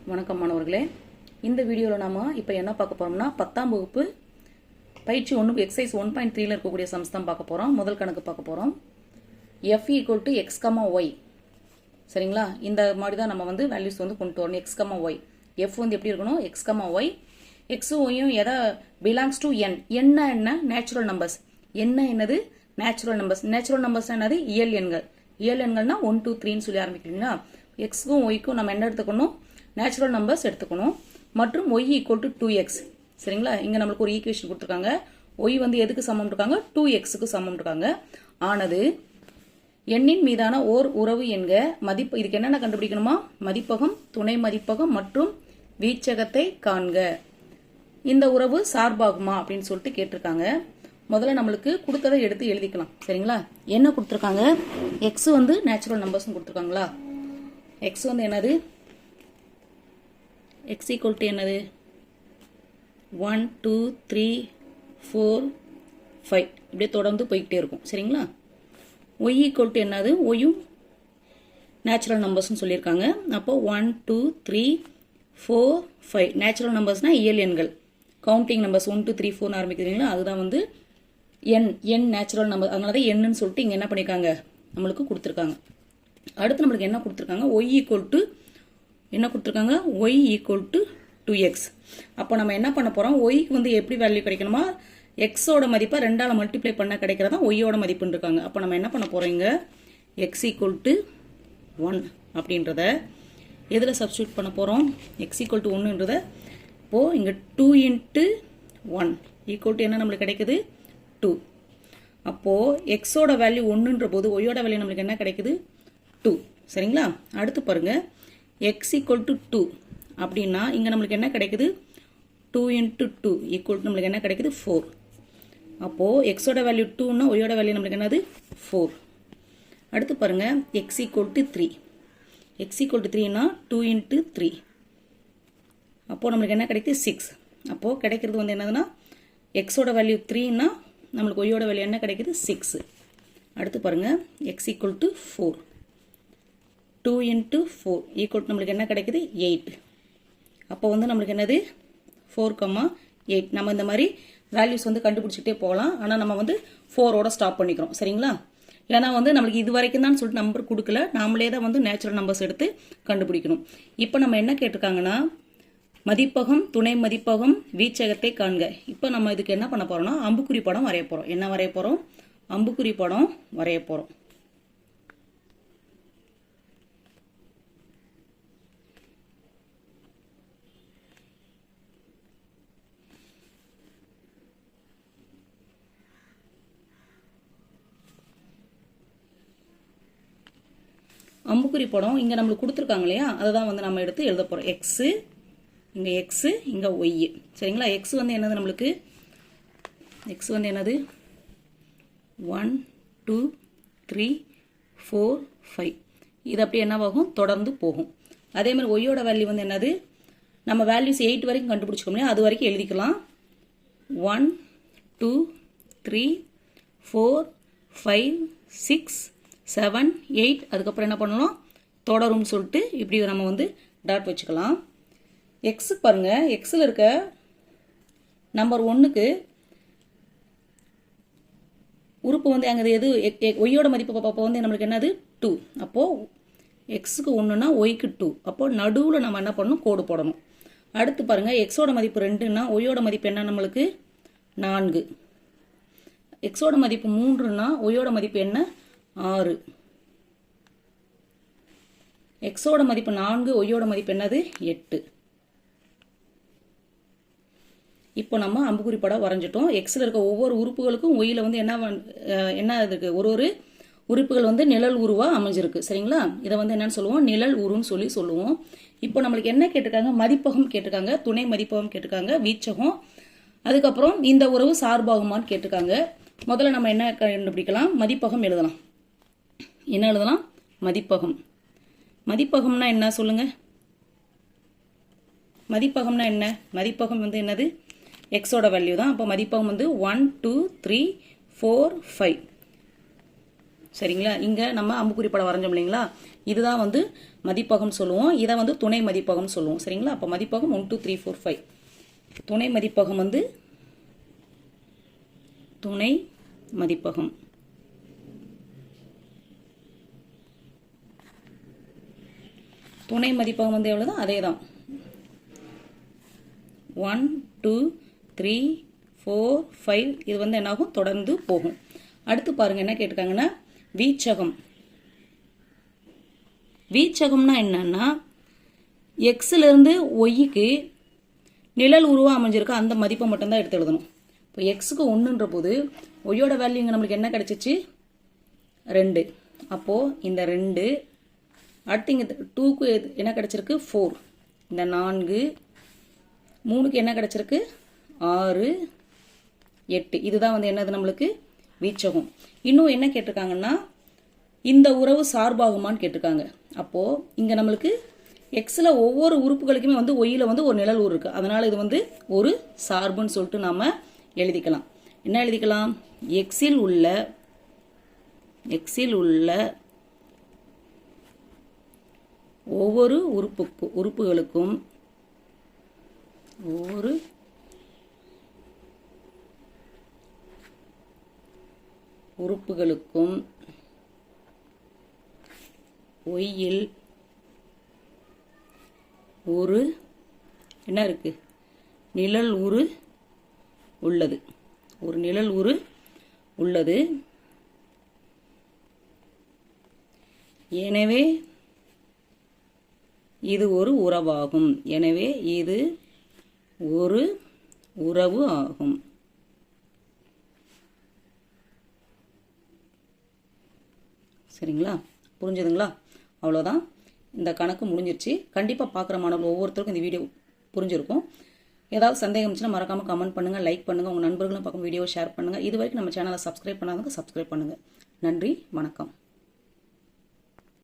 வணக்கம் மாணவர்களே. இந்த வீடியோவில் நாம இப்போ என்ன பார்க்க போறோம்னா 10ஆம் வகுப்பு பயிற்சி 1 எக்ஸசைஸ் 1.3ல இருக்கக்கூடிய சம்ஸ் தான் பார்க்க போறோம். முதல் கணக்கு பார்க்க போறோம். f = x, y. சரிங்களா? இந்த மாதிரி தான் நம்ம வந்து வேல்யூஸ் வந்து கொண்டு வரணும். x, y. f வந்து எப்படி இருக்கணும்? x, y. x y எதை belongs to n. என்ன நேச்சுரல் நம்பர்ஸ். என்னது நேச்சுரல் நம்பர்ஸ். நேச்சுரல் நம்பர்ஸ் என்னது? இயல் எண்கள். இயல் எண்கள்னா 1 2 3ன்னு சொல்லி ஆரம்பிக்கிறீங்களா? x-க்கும் y-க்கும் நம்ம என்ன எடுத்துக்கணும்? நேச்சுரல் நம்பர்ஸ் எடுத்துக்கணும். மற்றும் y = 2x. சரிங்களா? இங்க நம்மளுக்கு ஒரு ஈக்குவேஷன் கொடுத்துருக்காங்க. y வந்து எதுக்கு சமம் இருக்காங்க? 2x-க்கு சமம் இருக்காங்க. ஆனது எண்ணின் மீதான ஓர் உறவு என்க மதிப்பு. இதுக்கு என்னென்ன கண்டுபிடிக்கணுமா? மதிப்பகம், துணை மதிப்பகம் மற்றும் வீச்சகத்தை காண்க. இந்த உறவு சார்பாகுமா அப்படின்னு சொல்லிட்டு கேட்டிருக்காங்க. முதல்ல நம்மளுக்கு கொடுத்ததை எடுத்து எழுதிக்கலாம். சரிங்களா? என்ன கொடுத்துருக்காங்க? x வந்து நேச்சுரல் நம்பர்ஸ் கொடுத்துருக்காங்களா? x வந்து என்னது? x = என்னது? 1 2 3 4 5 இப்படியே தொடர்ந்து போய்கிட்டே இருக்கும். சரிங்களா? y = என்னது? y-யும் நேச்சுரல் நம்பர்ஸ்னு சொல்லியிருக்காங்க. அப்போ 1 2 3 4 5 நேச்சுரல் நம்பர்ஸ்னா இயல் எண்கள். Counting numbers 1 2 3 4 ஆரம்பிக்கிறீங்களா? அதுதான் வந்து எண் நேச்சுரல் நம்பர். அதனால தான் எண்ணுன்னு சொல்லிட்டு இங்கே என்ன பண்ணியிருக்காங்க? நம்மளுக்கு கொடுத்துருக்காங்க. அடுத்து நம்மளுக்கு என்ன கொடுத்துருக்காங்க? y என்ன கொடுத்துருக்காங்க? y = 2x. அப்போ நம்ம என்ன பண்ண போகிறோம்? ஒய்க்கு வந்து எப்படி வேல்யூ கிடைக்கணுமா? எக்ஸோட மதிப்பை 2ஆல் மல்டிப்ளை பண்ண கிடைக்கிறதா ஒய்யோட மதிப்புன்னு இருக்காங்க. அப்போ நம்ம என்ன பண்ண போகிறோம்? இங்கே x = 1 அப்படின்றத எதில் சப்ஸ்டியூட் பண்ண போகிறோம்? x = 1ன்றத இப்போது இங்கே 2 × 1 = என்ன நம்மளுக்கு கிடைக்குது? 2. அப்போது எக்ஸோட வேல்யூ 1ன்ற போது ஒய்யோட வேல்யூ நம்மளுக்கு என்ன கிடைக்குது? 2. சரிங்களா? அடுத்து பாருங்க, x = 2 அப்படின்னா இங்கே நம்மளுக்கு என்ன கிடைக்குது? 2 × 2 = நம்மளுக்கு என்ன கிடைக்குது? 4. அப்போது எக்ஸோட வேல்யூ 2ன்னா ஒய்யோட வேல்யூ நம்மளுக்கு என்னது? 4. அடுத்து பாருங்க, x = 3. x = 3ன்னா 2 × 3. அப்போது நம்மளுக்கு என்ன கிடைக்குது? 6. அப்போது கிடைக்கிறது வந்து என்னதுன்னா எக்ஸோட வேல்யூ 3ன்னா நம்மளுக்கு ஒய்யோட வேல்யூ என்ன கிடைக்குது? 6. அடுத்து பாருங்க, x = 4. 2 × 4 = நம்மளுக்கு என்ன கிடைக்குது? 8. அப்போ வந்து நம்மளுக்கு என்னது? 4, 8. நம்ம இந்த மாதிரி வேல்யூஸ் வந்து கண்டுபிடிச்சிட்டே போகலாம். ஆனால் நம்ம வந்து 4ஓட ஸ்டாப் பண்ணிக்கிறோம். சரிங்களா? ஏன்னா வந்து நம்மளுக்கு இது வரைக்கும் தான் சொல்லிட்டு நம்பர் கொடுக்கல. நாமளே தான் வந்து நேச்சுரல் நம்பர்ஸ் எடுத்து கண்டுபிடிக்கணும். இப்போ நம்ம என்ன கேட்டிருக்காங்கன்னா மதிப்பகம், துணை மதிப்பகம், வீச்சகத்தை காண்க. இப்போ நம்ம இதுக்கு என்ன பண்ண போறோம்னா அம்புக்குறி படம் வரைய போறோம். என்ன வரைய போறோம்? அம்புக்குறி படம் வரைய போறோம். அம்புக்குறி படம் இங்க நம்மளுக்கு கொடுத்துருக்காங்க இல்லையா? அதை தான் வந்து நம்ம எடுத்து எழுத போறோம். எக்ஸ் இங்க x, இங்க y. சரிங்களா? x வந்து என்னது நம்மளுக்கு? x வந்து என்னது? 1 2 3 4 5. இது அப்படியே என்னவாகும்? தொடர்ந்து போகும். அதே மாதிரி ஒய்யோட வேல்யூ வந்து என்னது? நம்ம வேல்யூஸ் 8 வரைக்கும் கண்டுபிடிச்சிக்க முடியும். அது வரைக்கும் எழுதிக்கலாம். 1 2 3 4 5 6 7 8. அதுக்கப்புறம் என்ன பண்ணணும்? தொடரும்னு சொல்லிட்டு இப்படி நம்ம வந்து டாட் வச்சுக்கலாம். எக்ஸ் பாருங்க, எக்ஸில் இருக்க நம்பர் 1க்கு உறுப்பு வந்து அங்கே எது? ஒய்யோட மதிப்பு பார்ப்போ வந்து நம்மளுக்கு என்னது? 2. அப்போது எக்ஸுக்கு 1ன்னா ஒய்க்கு 2. அப்போது நடுவில் நம்ம என்ன பண்ணணும்? கோடு போடணும். அடுத்து பாருங்க, எக்ஸோட மதிப்பு 2ன்னா ஒய்யோட மதிப்பு என்ன நம்மளுக்கு? 4. எக்ஸோட மதிப்பு 3ன்னா ஒய்யோட மதிப்பு என்ன? 6. எக்ஸோட மதிப்பு 4, ஒய்யோட மதிப்பு என்னது? 8. இப்போ நம்ம அம்புக்குறி படம் வரைஞ்சிட்டோம். எக்ஸில் இருக்க ஒவ்வொரு உறுப்புகளுக்கும் ஒய்யில் வந்து என்ன இருக்கு? ஒரு உறுப்புகள் வந்து நிழல் உருவாக அமைஞ்சிருக்கு. சரிங்களா? இதை வந்து என்னன்னு சொல்லுவோம்? நிழல் உருன்னு சொல்லுவோம். இப்போ நம்மளுக்கு என்ன கேட்டிருக்காங்க? மதிப்பகம் கேட்டிருக்காங்க, துணை மதிப்பகம் கேட்டிருக்காங்க, வீச்சகம். அதுக்கப்புறம் இந்த உறவு சார்பாகுமான்னு கேட்டிருக்காங்க. முதல்ல நம்ம என்ன கண்டுபிடிக்கலாம்? மதிப்பகம் எழுதலாம். என்ன எழுதலாம்? மதிப்பகம். மதிப்பகம்னா என்ன சொல்லுங்க? மதிப்பகம்னா என்ன? மதிப்பகம் வந்து என்னது? எக்ஸோட வேல்யூ தான். அப்போ மதிப்பகம் வந்து 1 2 3 4 5. சரிங்களா? இங்கே நம்ம அம்புக்குறி படம் வரைஞ்சோம் இல்லைங்களா? இதுதான் வந்து மதிப்பகம் சொல்லுவோம். இதை வந்து துணை மதிப்பகம் சொல்லுவோம். சரிங்களா? அப்போ மதிப்பகம் 1 2 3 4 5. துணை மதிப்பகம் வந்து துணை மதிப்பகம். துணை மதிப்பகம் வந்து எவ்வளவுதான்? அதே தான். 1 2 3 4 5. இது வந்து என்னாகும்? தொடர்ந்து போகும். அடுத்து பாருங்க என்ன கேட்டிருக்காங்கன்னா வீச்சகம். வீச்சகம்னா என்னன்னா எக்ஸ்ல இருந்து ஒய்க்கு நிழல் உருவம் அமைஞ்சிருக்க அந்த மதிப்பை மட்டும்தான் எடுத்து எழுதணும். இப்போ எக்ஸுக்கு 1ன்ற போது ஒய்யோட வேல்யூ இங்கே நம்மளுக்கு என்ன கிடைச்சிச்சு? 2. அப்போது இந்த 2 அடுத்து இங்கே 2க்கு என்ன கிடைச்சிருக்கு? 4. இந்த 4 3க்கு என்ன கிடைச்சிருக்கு? 6 8. இதுதான் வந்து என்னது நம்மளுக்கு வீச்சகம். இன்னும் என்ன கேட்டிருக்காங்கன்னா இந்த உறவு சார்பாகுமான்னு கேட்டிருக்காங்க. அப்போது இங்கே நம்மளுக்கு எக்ஸில் ஒவ்வொரு உறுப்புகளுக்குமே வந்து ஒய்யில் வந்து ஒரு நிழல் உரு இருக்குது. அதனால் இது வந்து ஒரு சார்புன்னு சொல்லிட்டு நாம் எழுதிக்கலாம். என்ன எழுதிக்கலாம்? எக்ஸில் உள்ள ஒவ்வொரு உறுப்புகளுக்கும் ஒய்யில் ஒரு என்ன இருக்கு? நிழல் உரு உள்ளது. ஒரு நிழல் உரு உள்ளது. எனவே இது ஒரு உறவாகும். எனவே இது ஒரு உறவு ஆகும். சரிங்களா? புரிஞ்சுதுங்களா? அவ்வளோதான். இந்த கணக்கு முடிஞ்சிருச்சு. கண்டிப்பாக பார்க்குற மாணவர்கள் ஒவ்வொருத்தருக்கும் இந்த வீடியோ புரிஞ்சிருக்கும். ஏதாவது சந்தேகம் இருந்துச்சுன்னா மறக்காமல் கமெண்ட் பண்ணுங்கள், லைக் பண்ணுங்கள், உங்கள் நண்பர்களும் பார்க்கும் வீடியோவை ஷேர் பண்ணுங்கள். இது வரைக்கும் நம்ம சேனலை சப்ஸ்கிரைப் பண்ணாதவங்க சப்ஸ்கிரைப் பண்ணுங்கள். நன்றி, வணக்கம்.